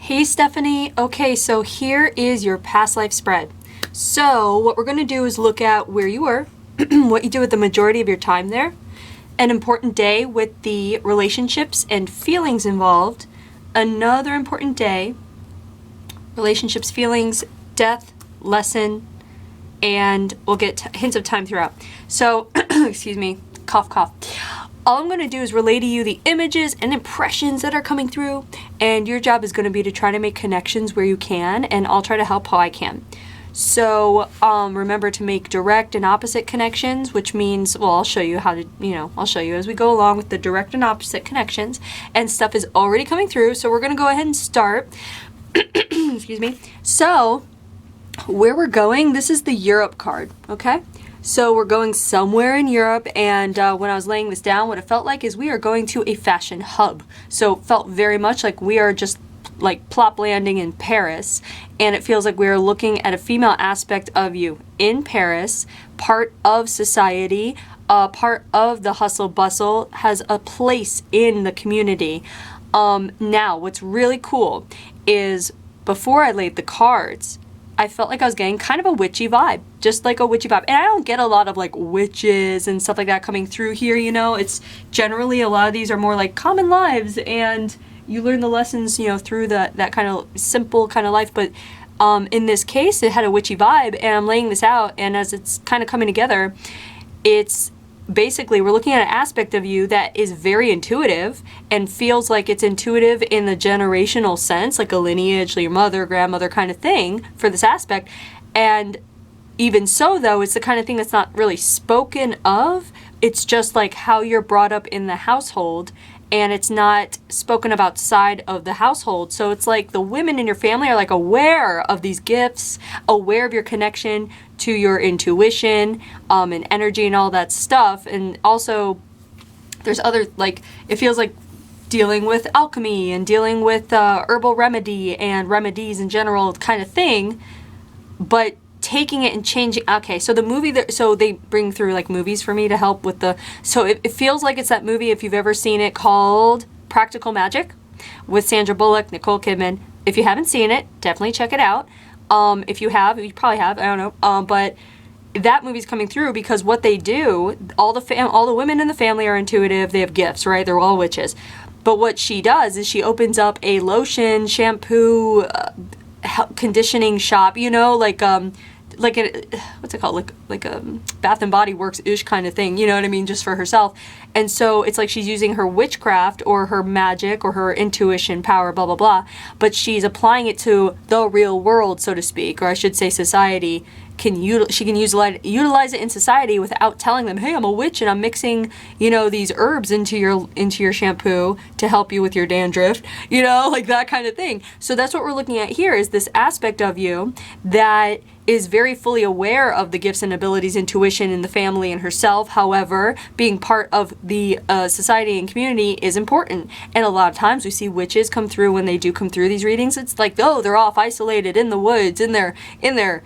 Hey Stephanie, okay, so here is your past life spread. So what we're going to do is look at where you were, what you did with the majority of your time there, an important day with the relationships and feelings involved, another important day, relationships, feelings, death, lesson, and we'll get hints of time throughout. So, excuse me, cough, cough. All I'm going to do is relay to you the images and impressions that are coming through, and your job is going to be to try to make connections where you can, and I'll try to help how I can. So remember to make direct and opposite connections, which means, well, I'll show you how to, I'll show you as we go along with the direct and opposite connections, and stuff is already coming through, so we're going to go ahead and start. Excuse me. So where we're going, this is the Europe card, okay? So we're going somewhere in Europe, and when I was laying this down, what it felt like is we are going to a fashion hub. So it felt very much like we are just like plop landing in Paris, and it feels like we are looking at a female aspect of you in Paris, part of society, part of the hustle bustle, has a place in the community. Now, what's really cool is before I laid the cards, I felt like I was getting kind of a witchy vibe, just like a witchy vibe. And I don't get a lot of like witches and stuff like that coming through here, It's generally, a lot of these are more like common lives, and you learn the lessons, through that kind of simple kind of life. But in this case, it had a witchy vibe, and I'm laying this out, and as it's kind of coming together, it's basically, we're looking at an aspect of you that is very intuitive and feels like it's intuitive in the generational sense, like a lineage, like your mother, grandmother kind of thing for this aspect. And even so, though, it's the kind of thing that's not really spoken of. It's just like how you're brought up in the household, and it's not spoken of outside of the household. So it's like the women in your family are like aware of these gifts, aware of your connection to your intuition, and energy and all that stuff. And also there's other, like, it feels like dealing with alchemy and dealing with herbal remedy and remedies in general kind of thing, but taking it and changing. Okay, so the movie so they bring through like movies for me to help with so it feels like it's that movie, if you've ever seen it, called Practical Magic with Sandra Bullock, Nicole Kidman. If you haven't seen it, definitely check it out. If you have, you probably have, I don't know, but that movie's coming through because what they do, all the women in the family are intuitive, they have gifts, right? They're all witches. But what she does is she opens up a lotion, shampoo, conditioning shop, like a, what's it called, like a Bath and Body Works-ish kind of thing, you know what I mean, just for herself. And so it's like she's using her witchcraft or her magic or her intuition power, blah, blah, blah, but she's applying it to the real world, so to speak, or I should say society. She can utilize it in society without telling them, hey, I'm a witch and I'm mixing, these herbs into your shampoo to help you with your dandruff, like that kind of thing. So that's what we're looking at here, is this aspect of you that is very fully aware of the gifts and abilities, intuition in the family and herself. However, being part of the society and community is important. And a lot of times we see witches come through when they do come through these readings. It's like, oh, they're off isolated in the woods, in their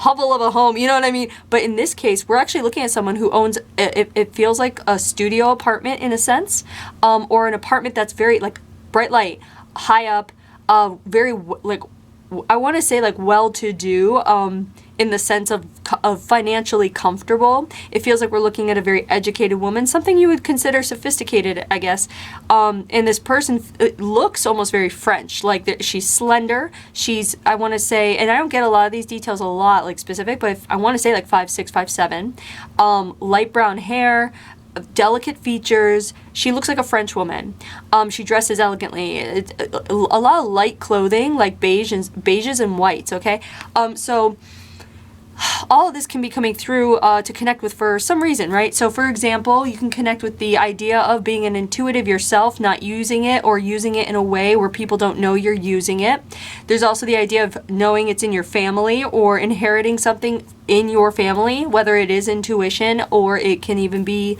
hovel of a home, you know what I mean? But in this case, we're actually looking at someone who owns, it feels like a studio apartment in a sense, or an apartment that's very like bright light, high up, very like, I want to say like well-to-do, in the sense of financially comfortable. It feels like we're looking at a very educated woman, something you would consider sophisticated, I guess. And this person looks almost very French, like she's slender. I want to say, and I don't get a lot of these details a lot, like specific, but I want to say like 5'6", 5'7", light brown hair, delicate features. She looks like a French woman. She dresses elegantly. A lot of light clothing, like beiges and whites, okay? So all of this can be coming through to connect with for some reason, right? So for example, you can connect with the idea of being an intuitive yourself, not using it, or using it in a way where people don't know you're using it. There's also the idea of knowing it's in your family or inheriting something in your family, whether it is intuition or it can even be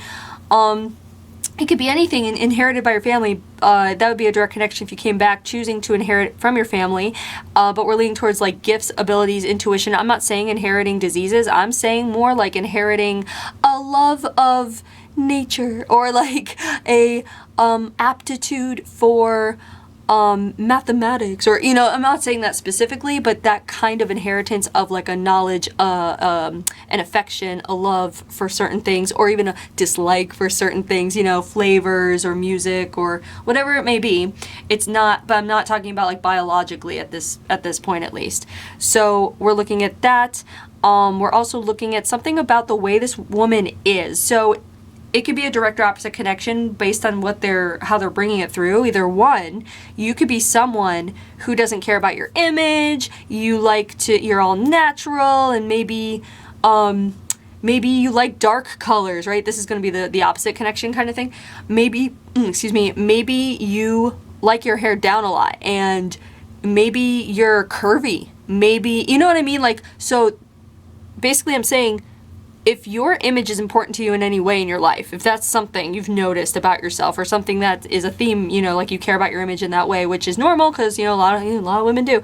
it could be anything inherited by your family. That would be a direct connection if you came back choosing to inherit from your family. But we're leaning towards like gifts, abilities, intuition. I'm not saying inheriting diseases. I'm saying more like inheriting a love of nature, or like a aptitude for mathematics, or, you know, I'm not saying that specifically, but that kind of inheritance of like a knowledge, an affection, a love for certain things, or even a dislike for certain things, you know, flavors or music or whatever it may be. It's not, but I'm not talking about like biologically at this point at least. So we're looking at that. We're also looking at something about the way this woman is. So it could be a direct or opposite connection based on how they're bringing it through. Either one, you could be someone who doesn't care about your image. You're all natural, and maybe you like dark colors, right? This is going to be the opposite connection kind of thing. Maybe you like your hair down a lot, and maybe you're curvy. Maybe, you know what I mean? Like, so basically I'm saying, if your image is important to you in any way in your life, if that's something you've noticed about yourself, or something that is a theme, you know, like you care about your image in that way, which is normal because, you know, a lot of women do.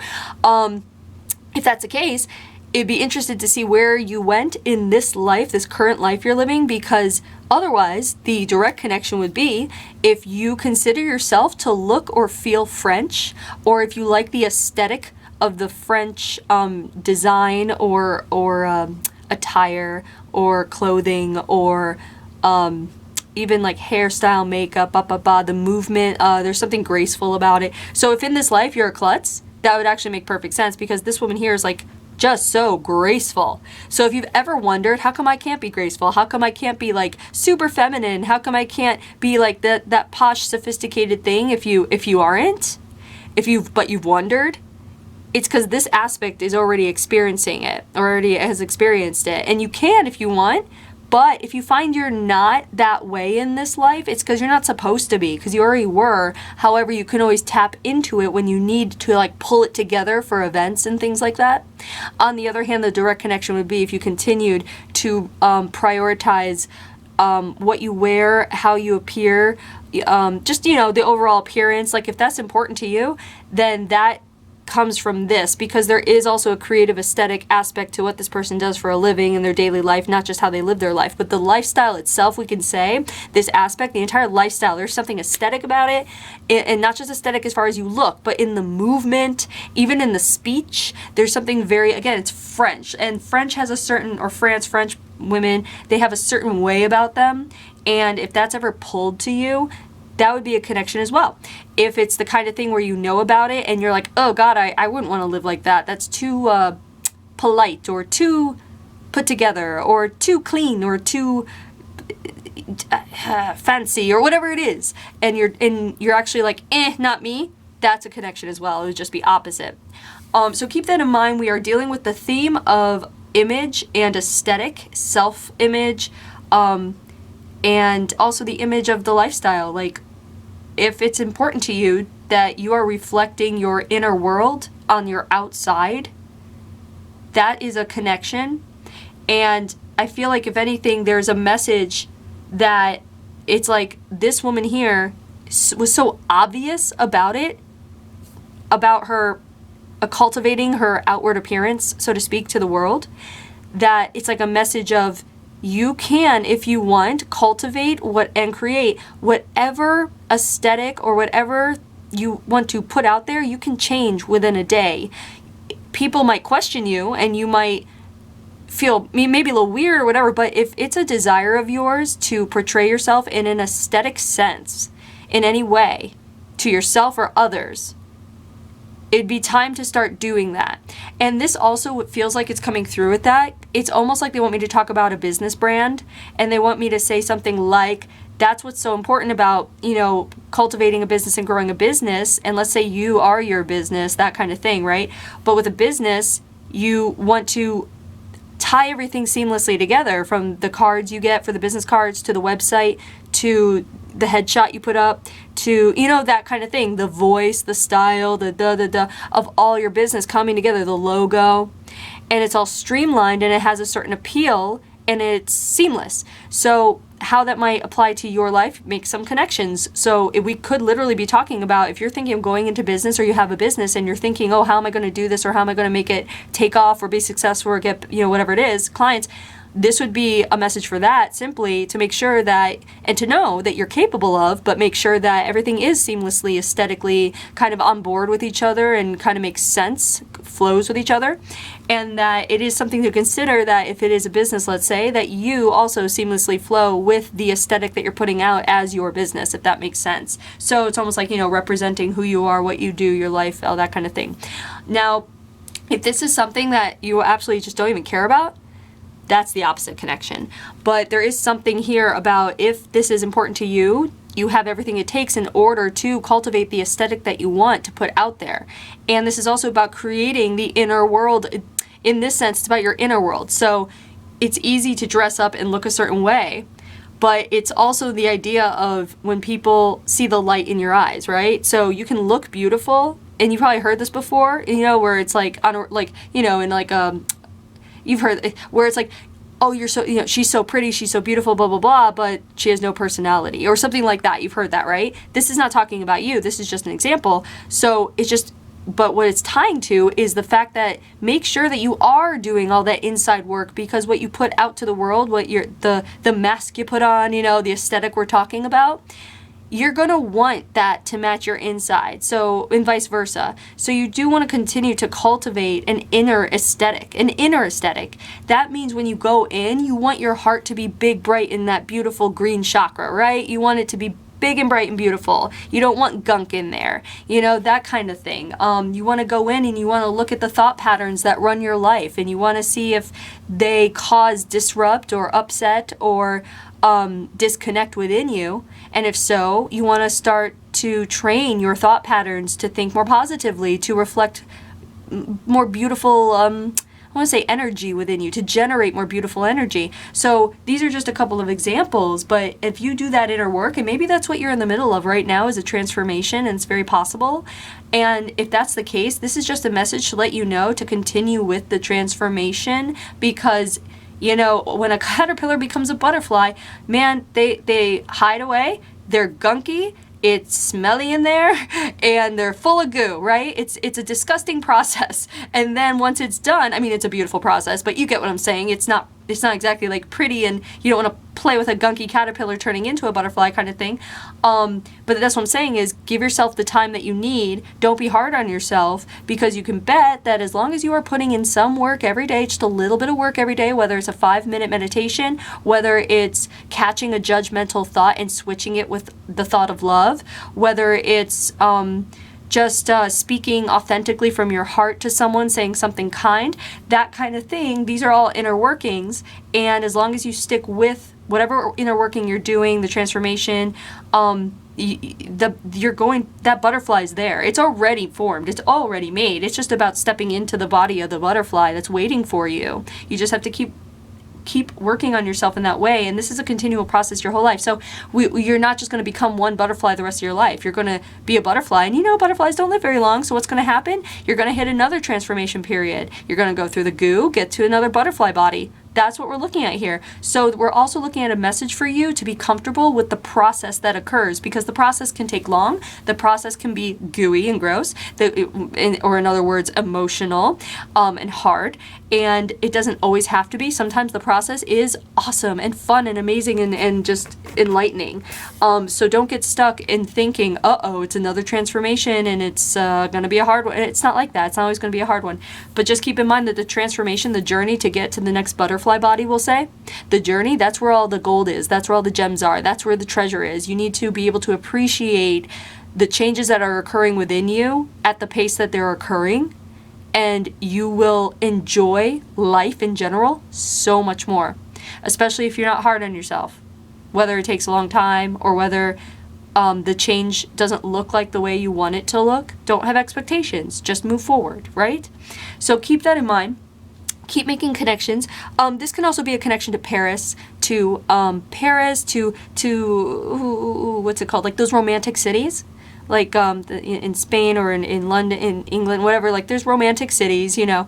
If that's the case, it'd be interested to see where you went in this life, this current life you're living, because otherwise the direct connection would be if you consider yourself to look or feel French, or if you like the aesthetic of the French design or attire or clothing, or even like hairstyle, makeup, the movement, there's something graceful about it. So if in this life you're a klutz, that would actually make perfect sense, because this woman here is like just so graceful. So if you've ever wondered, how come I can't be graceful? How come I can't be like super feminine? How come I can't be like that posh, sophisticated thing if you aren't? But you've wondered, it's because this aspect is already experiencing it, already has experienced it. And you can if you want, but if you find you're not that way in this life, it's because you're not supposed to be, because you already were. However, you can always tap into it when you need to like pull it together for events and things like that. On the other hand, the direct connection would be if you continued to prioritize what you wear, how you appear, just, you know, the overall appearance. Like if that's important to you, then that comes from this, because there is also a creative aesthetic aspect to what this person does for a living in their daily life, not just how they live their life, but the lifestyle itself. We can say this aspect, the entire lifestyle, there's something aesthetic about it, and not just aesthetic as far as you look, but in the movement, even in the speech, there's something very, again, it's French, and French has a certain, or French women, they have a certain way about them, and if that's ever pulled to you, that would be a connection as well. If it's the kind of thing where you know about it and you're like, oh God, I wouldn't want to live like that. That's too polite, or too put together, or too clean, or too fancy, or whatever it is. And you're actually like, not me. That's a connection as well. It would just be opposite. So keep that in mind. We are dealing with the theme of image and aesthetic, self-image, and also the image of the lifestyle. Like, if it's important to you that you are reflecting your inner world on your outside, that is a connection. And I feel like, if anything, there's a message that it's like this woman here was so obvious about it, about her cultivating her outward appearance, so to speak, to the world, that it's like a message of, you can, if you want, cultivate and create whatever aesthetic or whatever you want to put out there. You can change within a day. People might question you, and you might feel maybe a little weird or whatever, but if it's a desire of yours to portray yourself in an aesthetic sense in any way to yourself or others, it'd be time to start doing that. And this also feels like it's coming through with that. It's almost like they want me to talk about a business brand, and they want me to say something like, that's what's so important about, you know, cultivating a business and growing a business. And let's say you are your business, that kind of thing, right? But with a business, you want to tie everything seamlessly together, from the cards you get for the business cards, to the website, to the headshot you put up, to, you know, that kind of thing, the voice, the style, the of all your business coming together, the logo, and it's all streamlined, and it has a certain appeal, and it's seamless. So how that might apply to your life, make some connections. So we could literally be talking about, if you're thinking of going into business, or you have a business and you're thinking, oh, how am I going to do this, or how am I going to make it take off or be successful or get, you know, whatever it is, clients, this would be a message for that, simply to make sure that, and to know that you're capable of, but make sure that everything is seamlessly, aesthetically kind of on board with each other and kind of makes sense, flows with each other. And that it is something to consider that if it is a business, let's say, that you also seamlessly flow with the aesthetic that you're putting out as your business, if that makes sense. So it's almost like, you know, representing who you are, what you do, your life, all that kind of thing. Now, if this is something that you absolutely just don't even care about, that's the opposite connection. But there is something here about, if this is important to you, you have everything it takes in order to cultivate the aesthetic that you want to put out there. And this is also about creating the inner world. In this sense, it's about your inner world. So it's easy to dress up and look a certain way, but it's also the idea of when people see the light in your eyes, right? So you can look beautiful, and you probably heard this before, you know, where it's like, on, like, you know, in like, you've heard where it's like, oh, you're so, you know, she's so pretty, she's so beautiful, blah, blah, blah, but she has no personality, or something like that. You've heard that, right? This is not talking about you. This is just an example. So it's just, but what it's tying to is the fact that make sure that you are doing all that inside work, because what you put out to the world, what you're, the mask you put on, you know, the aesthetic we're talking about, you're going to want that to match your inside. So, and vice versa. So you do want to continue to cultivate an inner aesthetic, That means when you go in, you want your heart to be big, bright in that beautiful green chakra, right? You want it to be big and bright and beautiful. You don't want gunk in there, you know, that kind of thing. You want to go in and you want to look at the thought patterns that run your life, and you want to see if they cause disrupt or upset or disconnect within you. And if so, you want to start to train your thought patterns to think more positively, to reflect more beautiful, I want to say energy within you, to generate more beautiful energy. So these are just a couple of examples, but if you do that inner work, and maybe that's what you're in the middle of right now, is a transformation, and it's very possible. And if that's the case, this is just a message to let you know to continue with the transformation, because you know, when a caterpillar becomes a butterfly, man, they hide away, they're gunky, it's smelly in there, and they're full of goo, right? It's a disgusting process. And then once it's done, I mean, it's a beautiful process, but you get what I'm saying. It's not exactly like pretty, and you don't want to play with a gunky caterpillar turning into a butterfly kind of thing. But that's what I'm saying is, give yourself the time that you need. Don't be hard on yourself, because you can bet that as long as you are putting in some work every day, just a little bit of work every day, whether it's a 5-minute meditation, whether it's catching a judgmental thought and switching it with the thought of love, whether it's just speaking authentically from your heart to someone, saying something kind, that kind of thing. These are all inner workings, and as long as you stick with whatever inner working you're doing, the transformation, that butterfly's there. It's already formed. It's already made. It's just about stepping into the body of the butterfly that's waiting for you. You just have to keep working on yourself in that way, and this is a continual process your whole life. So you're not just going to become one butterfly the rest of your life. You're going to be a butterfly, and you know butterflies don't live very long, so what's going to happen? You're going to hit another transformation period. You're going to go through the goo, get to another butterfly body. That's what we're looking at here. So we're also looking at a message for you to be comfortable with the process that occurs, because the process can take long. The process can be gooey and gross, or in other words, emotional and hard. And it doesn't always have to be. Sometimes the process is awesome and fun and amazing and just enlightening. So don't get stuck in thinking, uh-oh, it's another transformation and it's going to be a hard one. It's not like that. It's not always going to be a hard one. But just keep in mind that the transformation, the journey to get to the next butterfly body, we'll say, the journey, that's where all the gold is. That's where all the gems are. That's where the treasure is. You need to be able to appreciate the changes that are occurring within you at the pace that they're occurring, and you will enjoy life in general so much more, especially if you're not hard on yourself, whether it takes a long time or whether the change doesn't look like the way you want it to look. Don't have expectations. Just move forward, right? So keep that in mind. Keep making connections. This can also be a connection to Paris, to what's it called? Like those romantic cities, like in Spain or in London, in England, whatever. Like there's romantic cities, you know.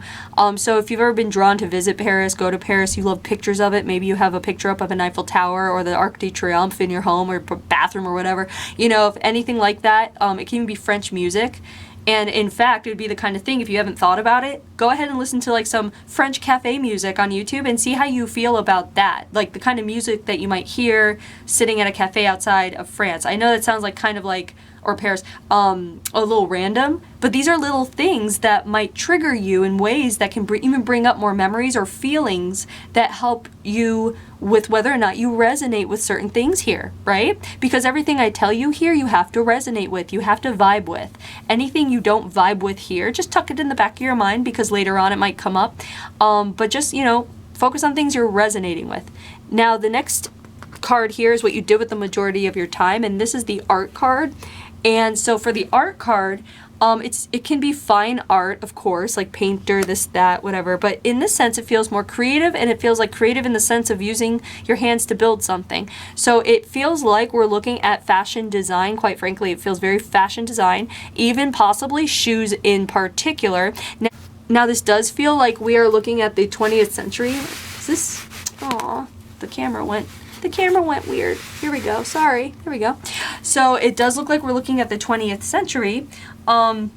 So if you've ever been drawn to visit Paris, go to Paris. You love pictures of it. Maybe you have a picture up of an Eiffel Tower or the Arc de Triomphe in your home or bathroom or whatever. You know, if anything like that. It can even be French music. And in fact, it would be the kind of thing, if you haven't thought about it, go ahead and listen to like some French cafe music on YouTube and see how you feel about that. Like the kind of music that you might hear sitting at a cafe outside of France. I know that sounds like kind of like, or Paris, a little random, but these are little things that might trigger you in ways that can even bring up more memories or feelings that help you with whether or not you resonate with certain things here, right? Because everything I tell you here, you have to resonate with, you have to vibe with. Anything you don't vibe with here, just tuck it in the back of your mind because later on it might come up. But just, you know, focus on things you're resonating with. Now, the next card here is what you did with the majority of your time, and this is the art card. And so for the art card, it can be fine art, of course, like painter, this, that, whatever. But in this sense, it feels more creative, and it feels like creative in the sense of using your hands to build something. So it feels like we're looking at fashion design. Quite frankly, it feels very fashion design, even possibly shoes in particular. Now this does feel like we are looking at the 20th century. Is this? Aw, the camera went weird. Here we go. Sorry. Here we go. So it does look like we're looking at the 20th century. And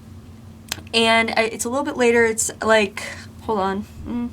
it's a little bit later. It's like, hold on.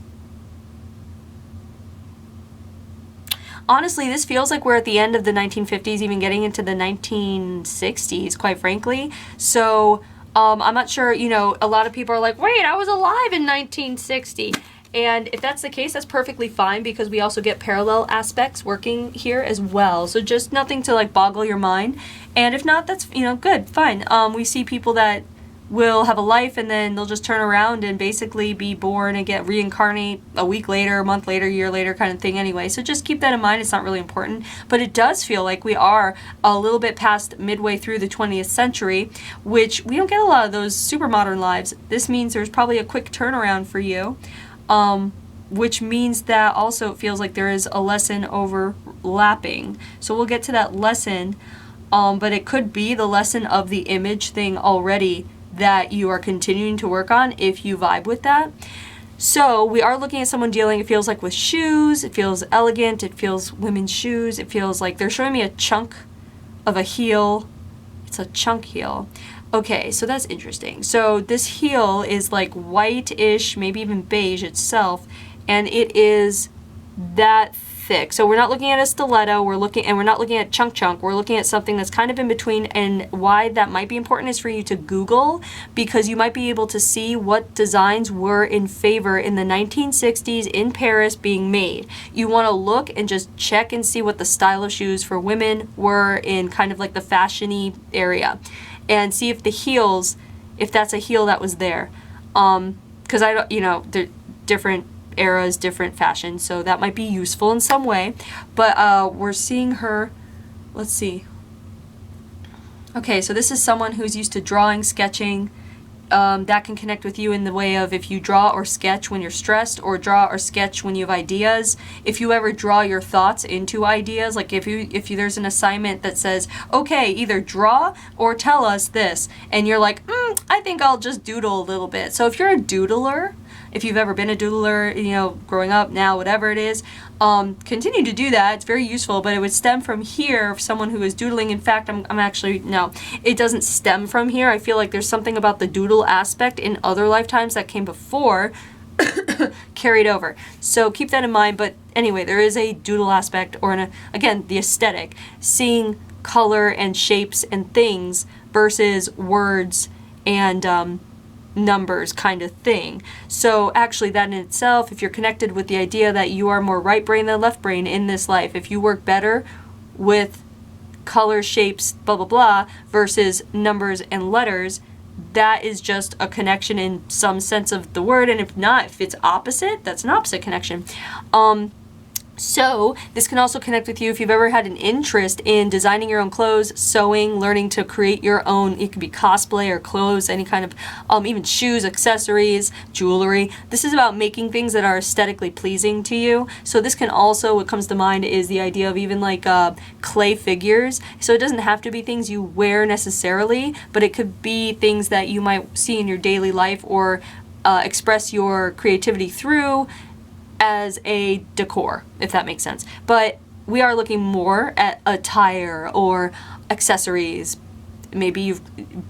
Honestly, this feels like we're at the end of the 1950s, even getting into the 1960s, quite frankly. So I'm not sure, you know, a lot of people are like, wait, I was alive in 1960. And if that's the case, that's perfectly fine because we also get parallel aspects working here as well. So just nothing to like boggle your mind. And if not, that's, you know, good, fine. We see people that will have a life and then they'll just turn around and basically be born and get reincarnate a week later, a month later, year later kind of thing anyway. So just keep that in mind. It's not really important. But it does feel like we are a little bit past midway through the 20th century, which we don't get a lot of those super modern lives. This means there's probably a quick turnaround for you. Which means that also it feels like there is a lesson overlapping. So we'll get to that lesson, but it could be the lesson of the image thing already that you are continuing to work on if you vibe with that. So we are looking at someone dealing, it feels like with shoes, it feels elegant, it feels women's shoes, it feels like they're showing me a chunk of a heel. It's a chunk heel. Okay, so that's interesting. So this heel is like white-ish, maybe even beige itself, and it is that thick. So we're not looking at a stiletto, we're not looking at chunk, we're looking at something that's kind of in between. And why that might be important is for you to Google, because you might be able to see what designs were in favor in the 1960s in Paris being made. You want to look and just check and see what the style of shoes for women were in kind of like the fashion-y area. And see if the heels, if that's a heel that was there. Because I don't, you know, they're different eras, different fashions, so that might be useful in some way. But we're seeing her, let's see. Okay, so this is someone who's used to drawing, sketching. That can connect with you in the way of if you draw or sketch when you're stressed, or draw or sketch when you have ideas. If you ever draw your thoughts into ideas, like if there's an assignment that says, okay, either draw or tell us this, and you're like, I think I'll just doodle a little bit. So if you're a doodler, if you've ever been a doodler, you know, growing up, now, whatever it is, continue to do that. It's very useful, but it would stem from here for someone who is doodling. In fact, I'm actually, no, it doesn't stem from here. I feel like there's something about the doodle aspect in other lifetimes that came before carried over. So keep that in mind. But anyway, there is a doodle aspect, or again, the aesthetic, seeing color and shapes and things versus words and numbers kind of thing. So actually that in itself, if you're connected with the idea that you are more right brain than left brain in this life, if you work better with color, shapes, blah, blah, blah, versus numbers and letters, that is just a connection in some sense of the word. And if not, if it's opposite, that's an opposite connection. So this can also connect with you if you've ever had an interest in designing your own clothes, sewing, learning to create your own, it could be cosplay or clothes, any kind of, even shoes, accessories, jewelry. This is about making things that are aesthetically pleasing to you. So this can also, what comes to mind is the idea of even like clay figures. So it doesn't have to be things you wear necessarily, but it could be things that you might see in your daily life or express your creativity through as a decor, if that makes sense. But we are looking more at attire or accessories, maybe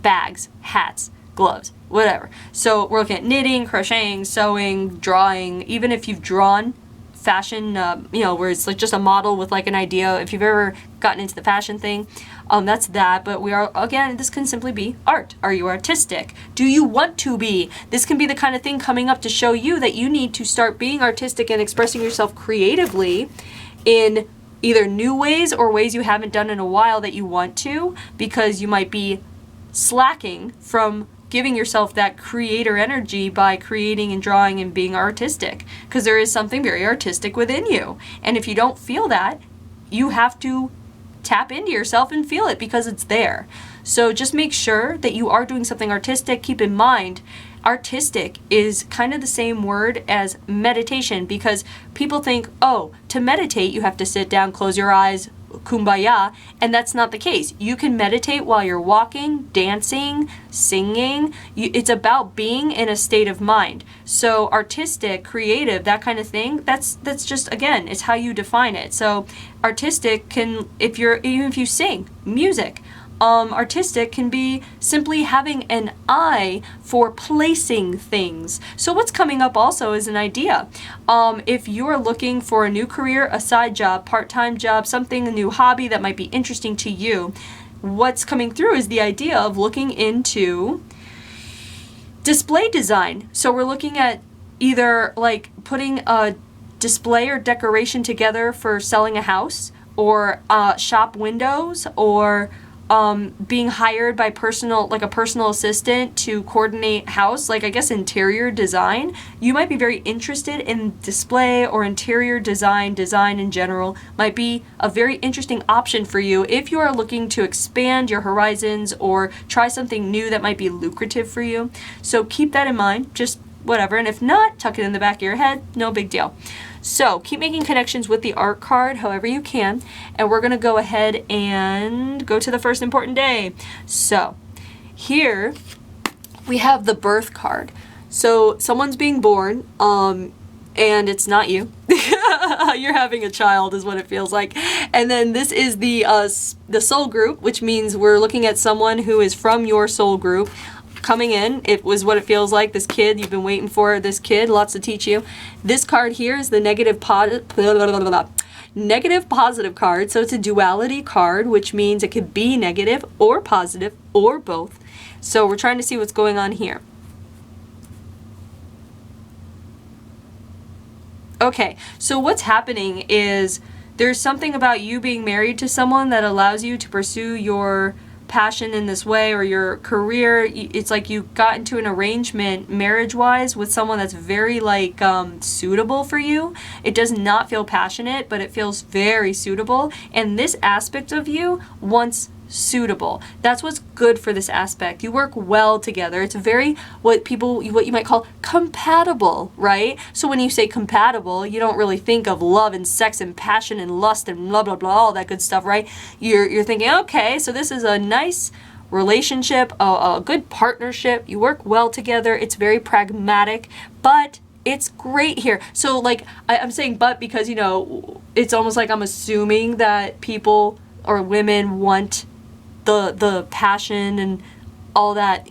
bags, hats, gloves, whatever. So we're looking at knitting, crocheting, sewing, drawing, even if you've drawn fashion, where it's like just a model with like an idea. If you've ever gotten into the fashion thing, that's that. But we are, again, this can simply be art. Are you artistic? Do you want to be? This can be the kind of thing coming up to show you that you need to start being artistic and expressing yourself creatively in either new ways or ways you haven't done in a while that you want to, because you might be slacking from giving yourself that creator energy by creating and drawing and being artistic, because there is something very artistic within you. And if you don't feel that, you have to tap into yourself and feel it, because it's there. So just make sure that you are doing something artistic. Keep in mind, artistic is kind of the same word as meditation, because people think, oh, to meditate you have to sit down, close your eyes, kumbaya, and that's not the case. You can meditate while you're walking, dancing, singing. It's about being in a state of mind. So artistic, creative, that kind of thing, that's just, again, it's how you define it. So artistic can, even if you sing music, artistic can be simply having an eye for placing things. So what's coming up also is an idea. If you're looking for a new career, a side job, part-time job, something, a new hobby that might be interesting to you, what's coming through is the idea of looking into display design. So we're looking at either like putting a display or decoration together for selling a house, or shop windows, or being hired by a personal assistant to coordinate house, like I guess interior design. You might be very interested in display or interior design in general might be a very interesting option for you if you are looking to expand your horizons or try something new that might be lucrative for you. So keep that in mind, just whatever, and if not, tuck it in the back of your head, no big deal. So keep making connections with the art card however you can, and we're going to go ahead and go to the first important day. So here we have the birth card. So someone's being born, and it's not you. You're having a child is what it feels like. And then this is the soul group, which means we're looking at someone who is from your soul group coming in. It was what it feels like. This kid, you've been waiting for this kid, lots to teach you. This card here is the negative positive card. So it's a duality card, which means it could be negative or positive or both. So we're trying to see what's going on here. Okay, so what's happening is there's something about you being married to someone that allows you to pursue your passion in this way, or your career. It's like you got into an arrangement marriage-wise with someone that's very like suitable for you. It does not feel passionate, but it feels very suitable, and this aspect of you wants suitable. That's what's good for this aspect. You work well together. It's very what you might call compatible, right? So when you say compatible, you don't really think of love and sex and passion and lust and blah blah blah, all that good stuff, right? You're thinking, okay, so this is a nice relationship, a good partnership. You work well together. It's very pragmatic, but it's great here. So like I'm saying but because, it's almost like I'm assuming that people or women want the passion and all that,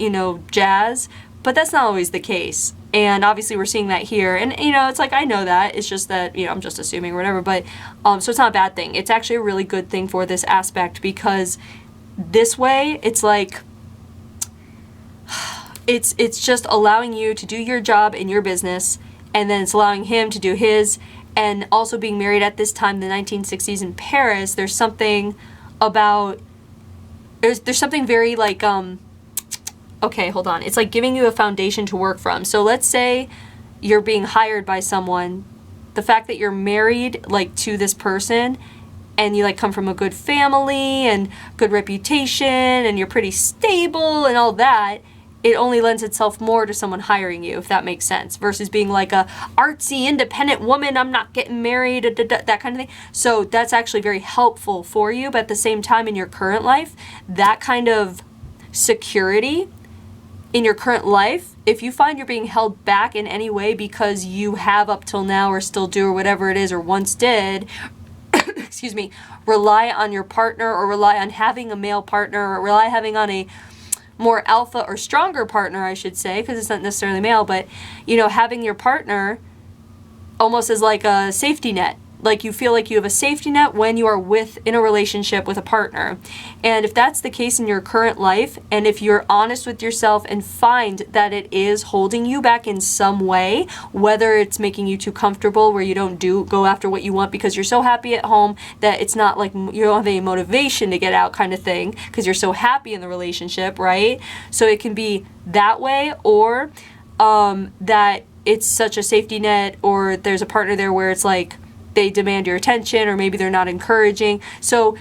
jazz, but that's not always the case. And obviously we're seeing that here, and it's like, I know that, it's just that, I'm just assuming or whatever, but so it's not a bad thing. It's actually a really good thing for this aspect, because this way it's like it's just allowing you to do your job in your business, and then it's allowing him to do his. And also being married at this time, the 1960s in Paris, there's something about there's something very like okay, hold on. It's like giving you a foundation to work from. So let's say you're being hired by someone. The fact that you're married like to this person, and you like come from a good family and good reputation, and you're pretty stable and all that, it only lends itself more to someone hiring you, if that makes sense, versus being like a artsy, independent woman, I'm not getting married, that kind of thing. So that's actually very helpful for you, but at the same time in your current life, that kind of security in your current life, if you find you're being held back in any way because you have up till now or still do or whatever it is or once did, excuse me, rely on your partner, or rely on having a male partner, or rely having on a more alpha or stronger partner, I should say, because it's not necessarily male, but, you know, having your partner almost as like a safety net. Like you feel like you have a safety net when you are in a relationship with a partner. And if that's the case in your current life, and if you're honest with yourself and find that it is holding you back in some way, whether it's making you too comfortable where you don't go after what you want because you're so happy at home that it's not like you don't have any motivation to get out kind of thing because you're so happy in the relationship, right? So it can be that way, or that it's such a safety net, or there's a partner there where it's like they demand your attention, or maybe they're not encouraging. So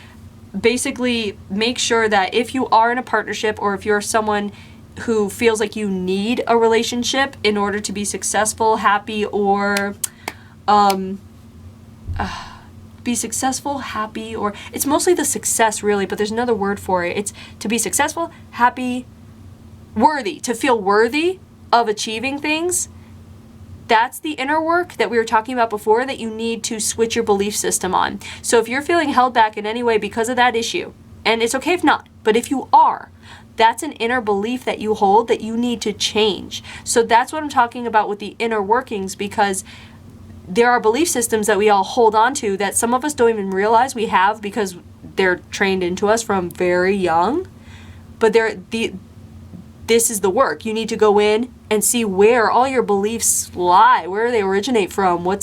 basically make sure that if you are in a partnership, or if you're someone who feels like you need a relationship in order to be successful, happy, or be successful, happy, or it's mostly the success really, but there's another word for it. It's to be successful, happy, worthy, to feel worthy of achieving things. That's the inner work that we were talking about before that you need to switch your belief system on. So if you're feeling held back in any way because of that issue, and it's okay if not, but if you are, that's an inner belief that you hold that you need to change. So that's what I'm talking about with the inner workings, because there are belief systems that we all hold on to that some of us don't even realize we have because they're trained into us from very young. But this is the work. You need to go in and see where all your beliefs lie, where they originate from, what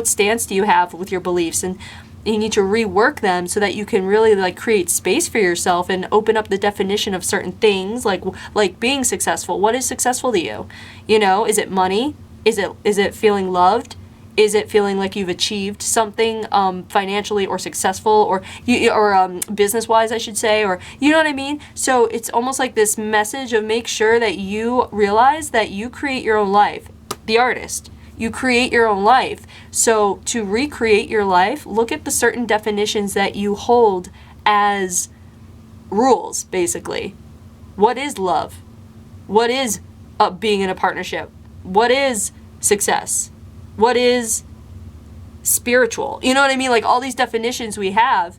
stance do you have with your beliefs, and you need to rework them so that you can really like create space for yourself and open up the definition of certain things, like being successful. What is successful to you? You know, is it money? Is it feeling loved? Is it feeling like you've achieved something financially or successful, or business-wise, I should say, or you know what I mean? So it's almost like this message of make sure that you realize that you create your own life. The artist, you create your own life. So to recreate your life, look at the certain definitions that you hold as rules, basically. What is love? What is being in a partnership? What is success? What is spiritual? You know what I mean? Like all these definitions we have,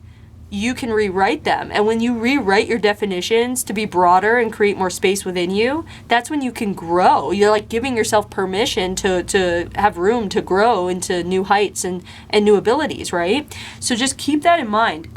you can rewrite them. And when you rewrite your definitions to be broader and create more space within you, that's when you can grow. You're like giving yourself permission to have room to grow into new heights and new abilities, right? So just keep that in mind.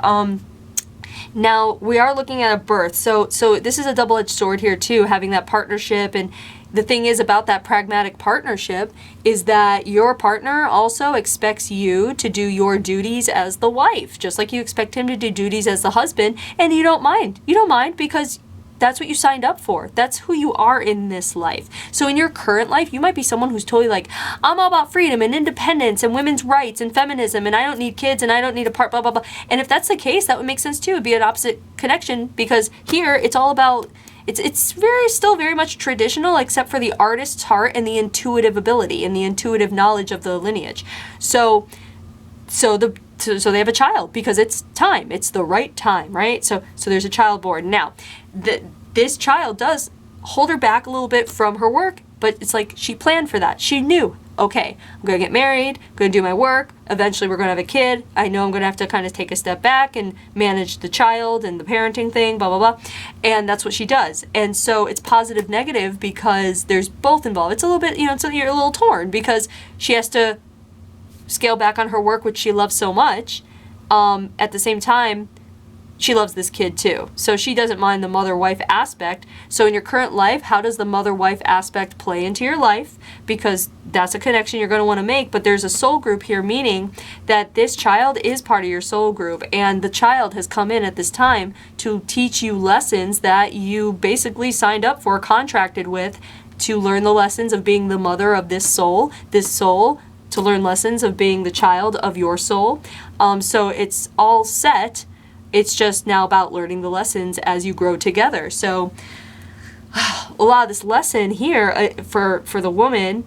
Now we are looking at a birth. So this is a double-edged sword here too, having that partnership. And the thing is about that pragmatic partnership is that your partner also expects you to do your duties as the wife, just like you expect him to do duties as the husband, and you don't mind. You don't mind because that's what you signed up for. That's who you are in this life. So in your current life, you might be someone who's totally like, I'm all about freedom and independence and women's rights and feminism, and I don't need kids and I don't need a part, blah, blah, blah. And if that's the case, that would make sense too. It'd be an opposite connection, because here it's all about, it's still very much traditional, except for the artist's heart and the intuitive ability and the intuitive knowledge of the lineage. So they have a child because it's time. It's the right time, right? So there's a child born. Now, this child does hold her back a little bit from her work, but it's like she planned for that. She knew, okay, I'm going to get married, I'm going to do my work, eventually we're going to have a kid. I know I'm going to have to kind of take a step back and manage the child and the parenting thing, blah, blah, blah. And that's what she does. And so it's positive, negative, because there's both involved. It's a little bit, you're a little torn because she has to scale back on her work, which she loves so much. At the same time, she loves this kid too. So she doesn't mind the mother-wife aspect. So in your current life, how does the mother-wife aspect play into your life? Because that's a connection you're going to want to make. But there's a soul group here, meaning that this child is part of your soul group. And the child has come in at this time to teach you lessons that you basically signed up for, contracted with, to learn the lessons of being the mother of this soul to learn lessons of being the child of your soul. So it's all set. It's just now about learning the lessons as you grow together. So a lot of this lesson here for the woman,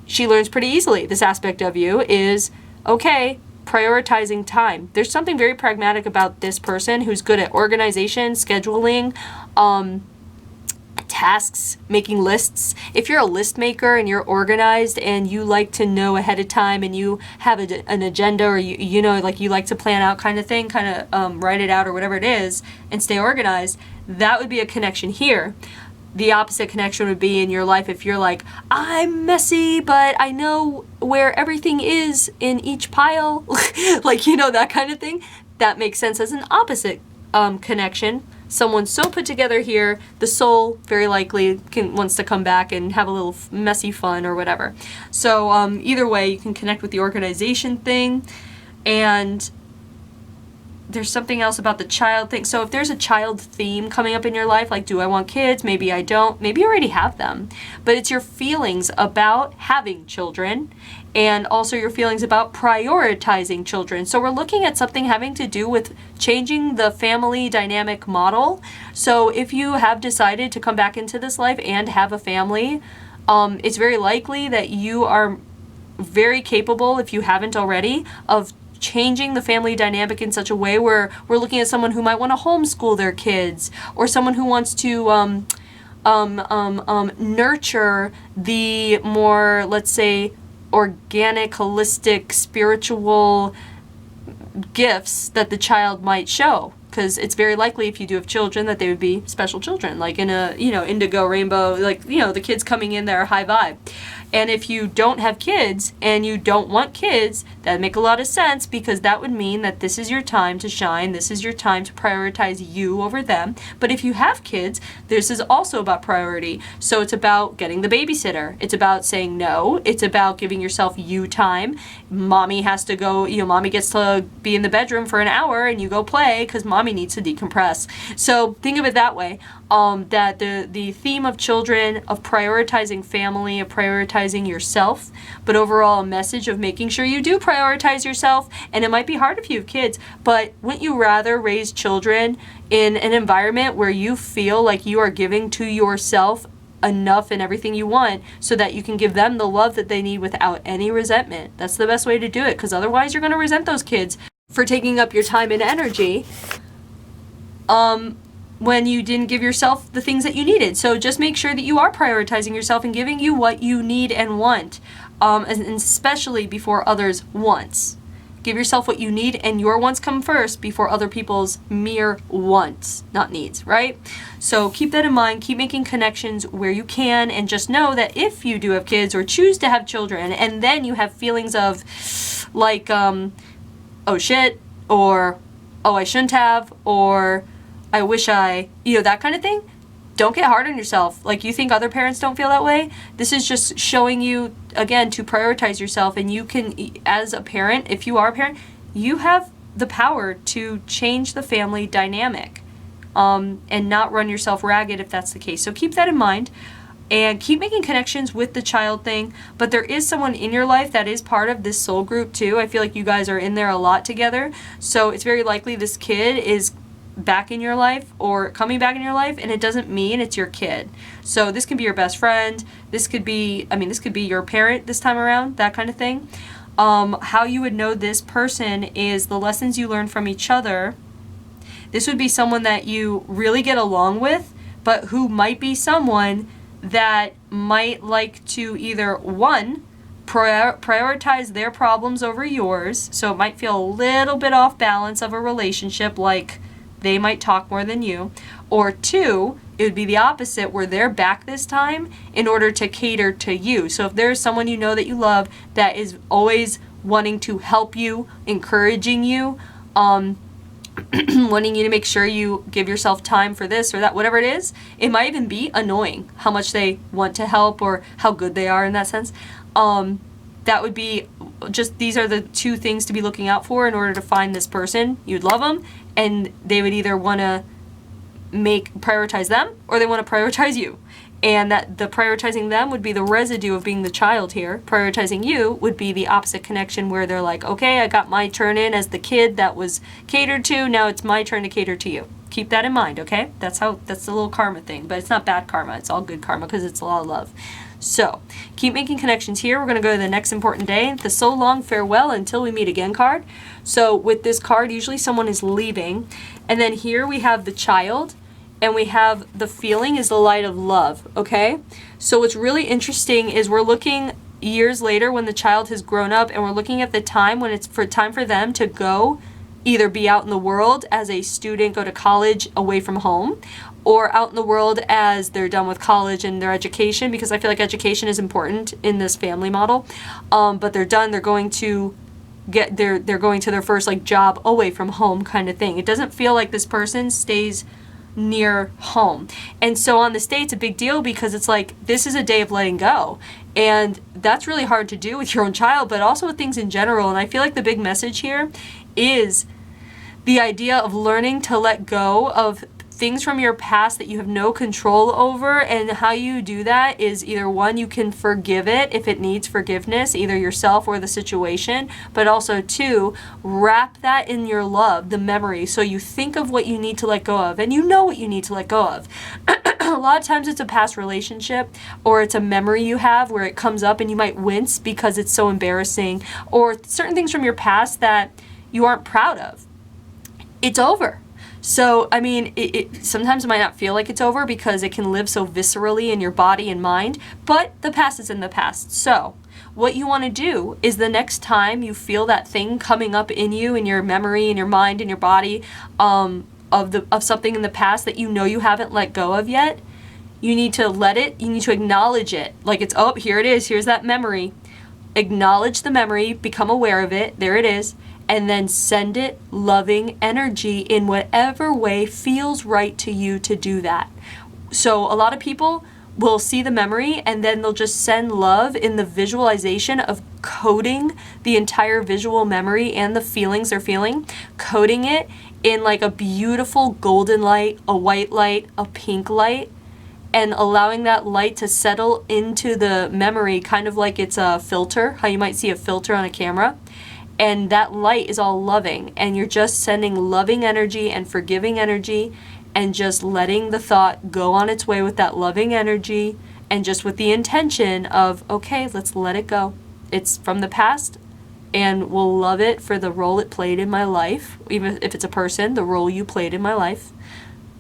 she learns pretty easily. This aspect of you is, okay, prioritizing time. There's something very pragmatic about this person who's good at organization, scheduling, tasks, making lists. If you're a list maker and you're organized and you like to know ahead of time and you have an agenda, or you like to plan out kind of thing, write it out or whatever it is and stay organized, That would be a connection here. The opposite connection would be in your life if you're like, I'm messy, but I know where everything is in each pile. Like, you know, that kind of thing. That makes sense as an opposite connection. Someone's so put together here, the soul very likely wants to come back and have a little messy fun or whatever. So either way, you can connect with the organization thing. And there's something else about the child thing. So if there's a child theme coming up in your life, like, do I want kids? Maybe I don't. Maybe you already have them. But it's your feelings about having children and also your feelings about prioritizing children. So we're looking at something having to do with changing the family dynamic model. So if you have decided to come back into this life and have a family, it's very likely that you are very capable, if you haven't already, of changing the family dynamic in such a way where we're looking at someone who might want to homeschool their kids, or someone who wants to nurture the more, let's say, organic, holistic, spiritual gifts that the child might show. Because it's very likely if you do have children that they would be special children, like in a, you know, indigo, rainbow, like, you know, the kids coming in there are high vibe. And if you don't have kids and you don't want kids, that'd make a lot of sense, because that would mean that this is your time to shine. This is your time to prioritize you over them. But if you have kids, this is also about priority. So it's about getting the babysitter. It's about saying no. It's about giving yourself you time. Mommy has to go, you know, mommy gets to be in the bedroom for an hour and you go play because mommy needs to decompress. So think of it that way. That the theme of children, of prioritizing family, of prioritizing yourself, but overall a message of making sure you do prioritize yourself. And it might be hard if you have kids, but wouldn't you rather raise children in an environment where you feel like you are giving to yourself enough and everything you want so that you can give them the love that they need without any resentment? That's the best way to do it, because otherwise you're going to resent those kids for taking up your time and energy when you didn't give yourself the things that you needed. So just make sure that you are prioritizing yourself and giving you what you need and want, and especially before others' wants. Give yourself what you need, and your wants come first before other people's mere wants, not needs, right? So keep that in mind. Keep making connections where you can, and just know that if you do have kids or choose to have children, and then you have feelings of like, oh shit, or oh I shouldn't have, or I wish I, you know, that kind of thing, don't get hard on yourself. Like, you think other parents don't feel that way? This is just showing you, again, to prioritize yourself. And you can, as a parent, if you are a parent, you have the power to change the family dynamic, and not run yourself ragged if that's the case. So keep that in mind. And keep making connections with the child thing. But there is someone in your life that is part of this soul group too. I feel like you guys are in there a lot together. So it's very likely this kid is back in your life or coming back in your life, and it doesn't mean it's your kid. So this can be your best friend. This could be, I mean, this could be your parent this time around, that kind of thing. How you would know this person is the lessons you learn from each other. This would be someone that you really get along with, but who might be someone that might like to either, one, prioritize their problems over yours. So it might feel a little bit off balance of a relationship, like they might talk more than you. Or two, it would be the opposite, where they're back this time in order to cater to you. So if there's someone you know that you love that is always wanting to help you, encouraging you, wanting you to make sure you give yourself time for this or that, whatever it is, it might even be annoying how much they want to help or how good they are in that sense. That would be just, these are the two things to be looking out for in order to find this person. You'd love them, and they would either want to prioritize them, or they want to prioritize you. And that the prioritizing them would be the residue of being the child here. Prioritizing you would be the opposite connection, where they're like, okay, I got my turn in as the kid that was catered to, now it's my turn to cater to you. Keep that in mind, okay? That's the little karma thing, but it's not bad karma, it's all good karma because it's a lot of love. So, keep making connections here. We're going to go to the next important day, the so long farewell until we meet again card. So with this card, usually someone is leaving. And then here we have the child, and we have the feeling is the light of love, okay? So what's really interesting is we're looking years later when the child has grown up, and we're looking at the time when it's time for them to go either be out in the world as a student, go to college away from home, or out in the world as they're done with college and their education, because I feel like education is important in this family model. But they're done, they're going to they're going to their first like job away from home kind of thing. It doesn't feel like this person stays near home. And so on this day, it's a big deal because it's like, this is a day of letting go. And that's really hard to do with your own child, but also with things in general. And I feel like the big message here is the idea of learning to let go of things from your past that you have no control over. And how you do that is either one, you can forgive it if it needs forgiveness, either yourself or the situation, but also two, wrap that in your love, the memory. So you think of what you need to let go of, and you know what you need to let go of. A lot of times it's a past relationship, or it's a memory you have where it comes up and you might wince because it's so embarrassing, or certain things from your past that you aren't proud of. It's over. So, I mean, it sometimes it might not feel like it's over because it can live so viscerally in your body and mind, but the past is in the past. So, what you want to do is the next time you feel that thing coming up in you, in your memory, in your mind, in your body, of something in the past that you know you haven't let go of yet, you need to let it, you need to acknowledge it. Like it's, oh, here it is, here's that memory. Acknowledge the memory, become aware of it, there it is, and then send it loving energy in whatever way feels right to you to do that. So a lot of people will see the memory and then they'll just send love in the visualization of coding the entire visual memory and the feelings they're feeling, coding it in like a beautiful golden light, a white light, a pink light, and allowing that light to settle into the memory, kind of like it's a filter, how you might see a filter on a camera. And that light is all loving, and you're just sending loving energy and forgiving energy, and just letting the thought go on its way with that loving energy, and just with the intention of, okay, let's let it go. It's from the past, and we'll love it for the role it played in my life. Even if it's a person, the role you played in my life.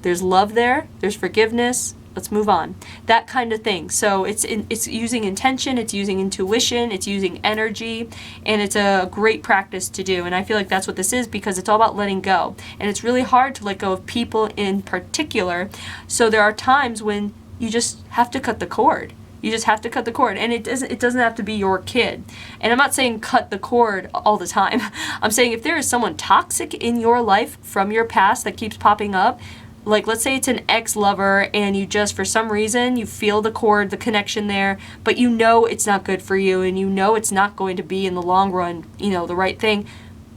There's love there, there's forgiveness, let's move on. That kind of thing. So it's using intention, it's using intuition, it's using energy, and it's a great practice to do. And I feel like that's what this is, because it's all about letting go. And it's really hard to let go of people in particular. So there are times when you just have to cut the cord. You just have to cut the cord, and it doesn't have to be your kid. And I'm not saying cut the cord all the time. I'm saying if there is someone toxic in your life from your past that keeps popping up, like let's say it's an ex-lover and you just, for some reason, you feel the cord, the connection there, but you know it's not good for you and you know it's not going to be in the long run, you know, the right thing.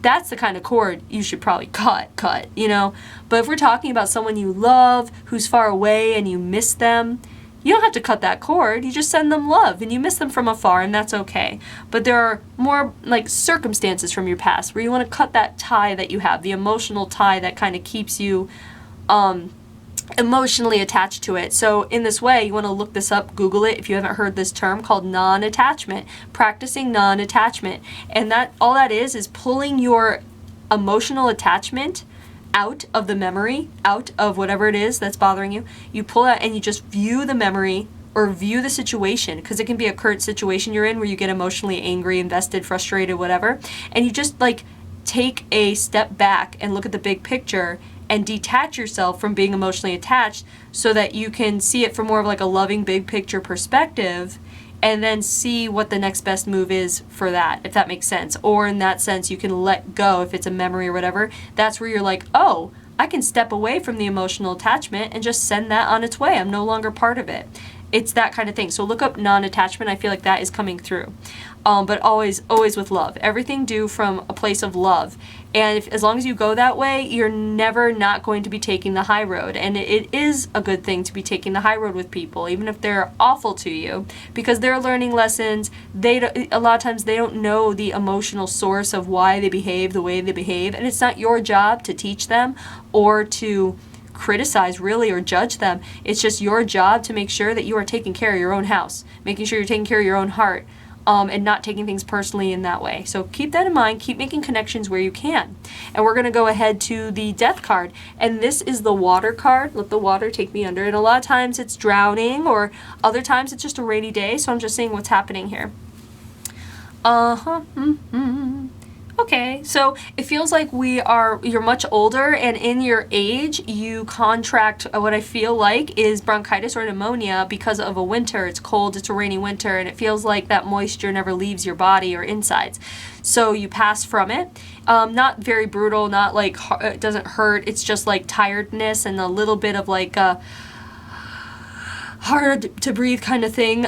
That's the kind of cord you should probably cut, you know. But if we're talking about someone you love, who's far away and you miss them, you don't have to cut that cord. You just send them love and you miss them from afar, and that's okay. But there are more like circumstances from your past where you want to cut that tie that you have, the emotional tie that kind of keeps you emotionally attached to it. So in this way, you want to look this up, Google it if you haven't heard this term, called non-attachment, practicing non-attachment. And that all that is pulling your emotional attachment out of the memory, out of whatever it is that's bothering you. You pull out and you just view the memory or view the situation, because it can be a current situation you're in where you get emotionally angry, invested, frustrated, whatever. And you just like take a step back and look at the big picture and detach yourself from being emotionally attached so that you can see it from more of like a loving big picture perspective, and then see what the next best move is for that, if that makes sense. Or in that sense, you can let go if it's a memory or whatever. That's where you're like, oh, I can step away from the emotional attachment and just send that on its way. I'm no longer part of it. It's that kind of thing. So look up non-attachment. I feel like that is coming through. But always with love. Everything do from a place of love. And as long as you go that way, you're never not going to be taking the high road. And it is a good thing to be taking the high road with people, even if they're awful to you, because they're learning lessons. A lot of times they don't know the emotional source of why they behave the way they behave. And it's not your job to teach them or to criticize really or judge them. It's just your job to make sure that you are taking care of your own house, making sure you're taking care of your own heart, and not taking things personally in that way. So keep that in mind. Keep making connections where you can. And we're going to go ahead to the death card. And this is the water card. Let the water take me under. And a lot of times it's drowning, or other times it's just a rainy day. So I'm just saying what's happening here. Okay, so it feels like you're much older, and in your age, you contract what I feel like is bronchitis or pneumonia because of a winter. It's cold, it's a rainy winter, and it feels like that moisture never leaves your body or insides. So you pass from it. Not very brutal, not like it doesn't hurt. It's just like tiredness and a little bit of like hard to breathe kind of thing,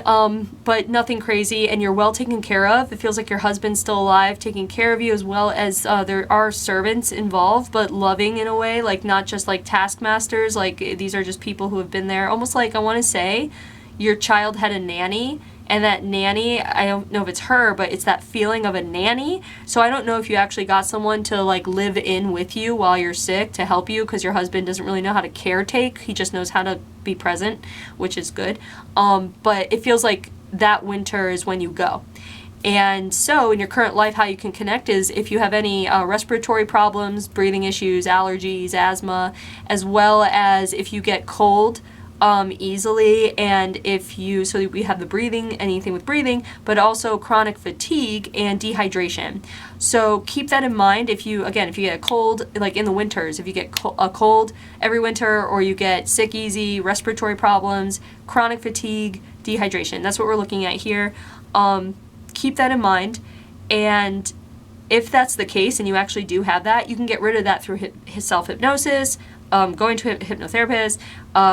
but nothing crazy, and you're well taken care of. It feels like your husband's still alive, taking care of you, as well as there are servants involved, but loving in a way, like not just like taskmasters, like these are just people who have been there, almost like I want to say your child had a nanny, and that nanny, I don't know if it's her, but it's that feeling of a nanny. So I don't know if you actually got someone to like live in with you while you're sick to help you, because your husband doesn't really know how to caretake. He just knows how to be present, which is good. But it feels like that winter is when you go. And so in your current life, how you can connect is if you have any respiratory problems, breathing issues, allergies, asthma, as well as if you get cold easily, and so we have the breathing, anything with breathing, but also chronic fatigue and dehydration. So keep that in mind. If you get a cold, like in the winters, if you get a cold every winter, or you get sick easy, respiratory problems, chronic fatigue, dehydration, that's what we're looking at here. Keep that in mind, and if that's the case and you actually do have that, you can get rid of that through self-hypnosis, going to a hypnotherapist,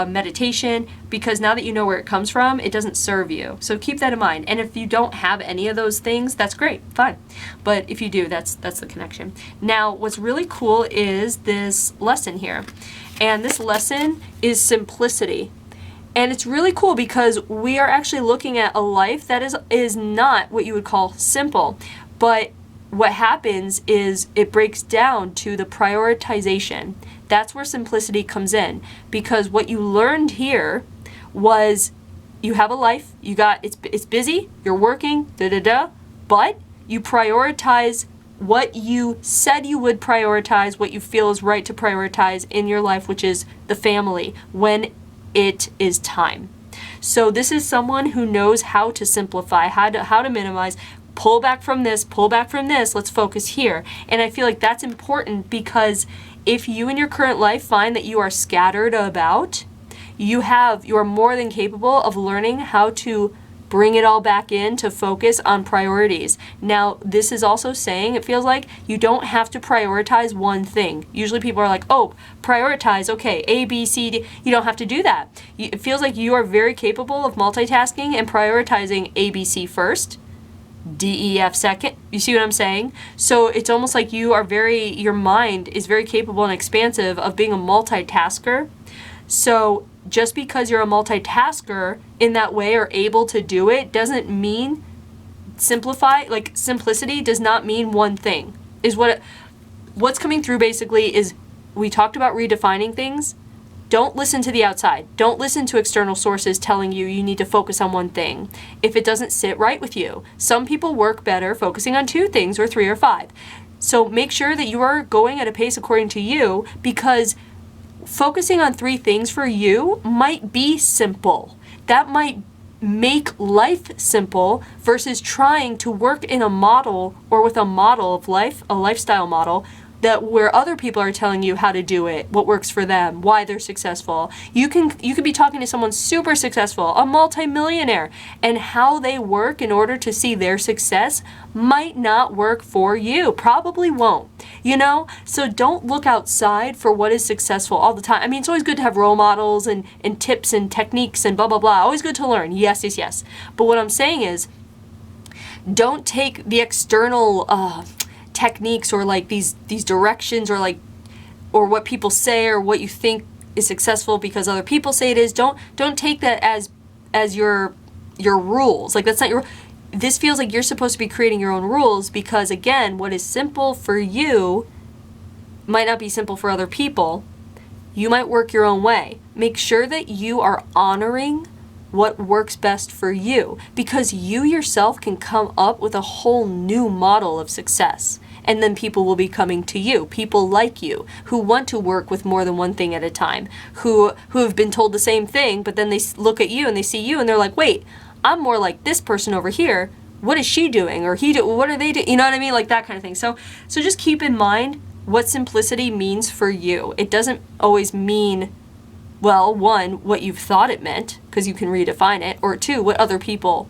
meditation, because now that you know where it comes from, it doesn't serve you. So keep that in mind. And if you don't have any of those things, that's great, fine. But if you do, that's the connection. Now, what's really cool is this lesson here. And this lesson is simplicity. And it's really cool because we are actually looking at a life that is not what you would call simple. But what happens is it breaks down to the prioritization. That's where simplicity comes in, because what you learned here was you have a life, it's busy, you're working, but you prioritize what you said you would prioritize, what you feel is right to prioritize in your life, which is the family, when it is time. So this is someone who knows how to simplify, how to minimize, pull back from this, let's focus here. And I feel like that's important, because if you in your current life find that you are scattered about, you are more than capable of learning how to bring it all back in to focus on priorities. Now, this is also saying, it feels like you don't have to prioritize one thing. Usually people are like, oh, prioritize, okay, A, B, C, D. You don't have to do that. It feels like you are very capable of multitasking and prioritizing A, B, C first, D, E, F second. You see what I'm saying? So it's almost like your mind is very capable and expansive of being a multitasker. So just because you're a multitasker in that way or able to do it doesn't mean simplicity does not mean one thing. What's coming through basically is, we talked about redefining things. Don't listen to the outside. Don't listen to external sources telling you need to focus on one thing if it doesn't sit right with you. Some people work better focusing on 2 things or 3 or 5. So make sure that you are going at a pace according to you, because focusing on 3 things for you might be simple. That might make life simple versus trying to work in a model or with a model of life, a lifestyle model, where other people are telling you how to do it, what works for them, why they're successful. You can be talking to someone super successful, a multimillionaire, and how they work in order to see their success might not work for you. Probably won't. So don't look outside for what is successful all the time. I mean, it's always good to have role models and tips and techniques and blah, blah, blah. Always good to learn. Yes, yes, yes. But what I'm saying is, don't take the external techniques or like these directions or what people say or what you think is successful because other people say it is. Don't take that as your rules. Like, that's not your. This feels like you're supposed to be creating your own rules, because again, what is simple for you might not be simple for other people. You might work your own way. Make sure that you are honoring what works best for you, because you yourself can come up with a whole new model of success. And then people will be coming to you, people like you, who want to work with more than one thing at a time, who have been told the same thing, but then they look at you and they see you and they're like, wait, I'm more like this person over here. what is she doing? Or what are they doing? You know what I mean? Like that kind of thing. So just keep in mind what simplicity means for you. It doesn't always mean, well, one, what you've thought it meant, because you can redefine it, or two, what other people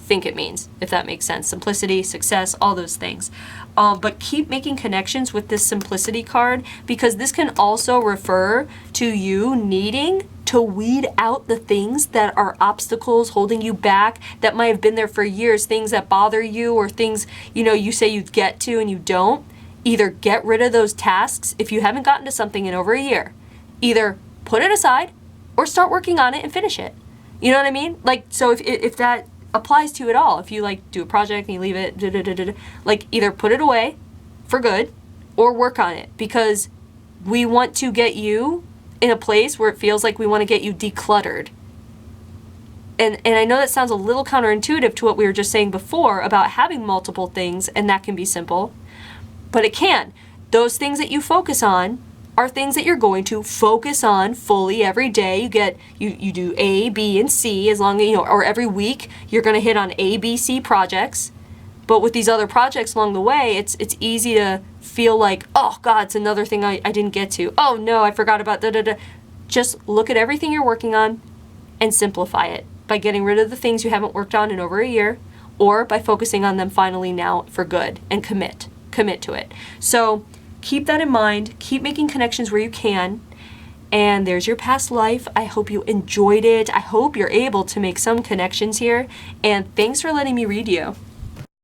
think it means, if that makes sense. Simplicity, success, all those things. But keep making connections with this simplicity card, because this can also refer to you needing to weed out the things that are obstacles holding you back, that might have been there for years, things that bother you, or things, you know, you say you'd get to and you don't. Either get rid of those tasks if you haven't gotten to something in over a year. Either put it aside or start working on it and finish it. You know what I mean? Like, so if that applies to you at all, if you like do a project and you leave it, like either put it away for good or work on it, because we want to get you in a place where it feels like we want to get you decluttered. And I know that sounds a little counterintuitive to what we were just saying before about having multiple things, and that can be simple, but it can. Those things that you focus on are things that you're going to focus on fully every day. You do A, B, and C, as long as, you know, or every week you're going to hit on A, B, C projects. But with these other projects along the way, it's easy to feel like, oh God, it's another thing I didn't get to. Oh no, I forgot about da. Just look at everything you're working on and simplify it by getting rid of the things you haven't worked on in over a year, or by focusing on them finally now for good, and commit to it. So keep that in mind. Keep making connections where you can. And there's your past life. I hope you enjoyed it. I hope you're able to make some connections here. And thanks for letting me read you.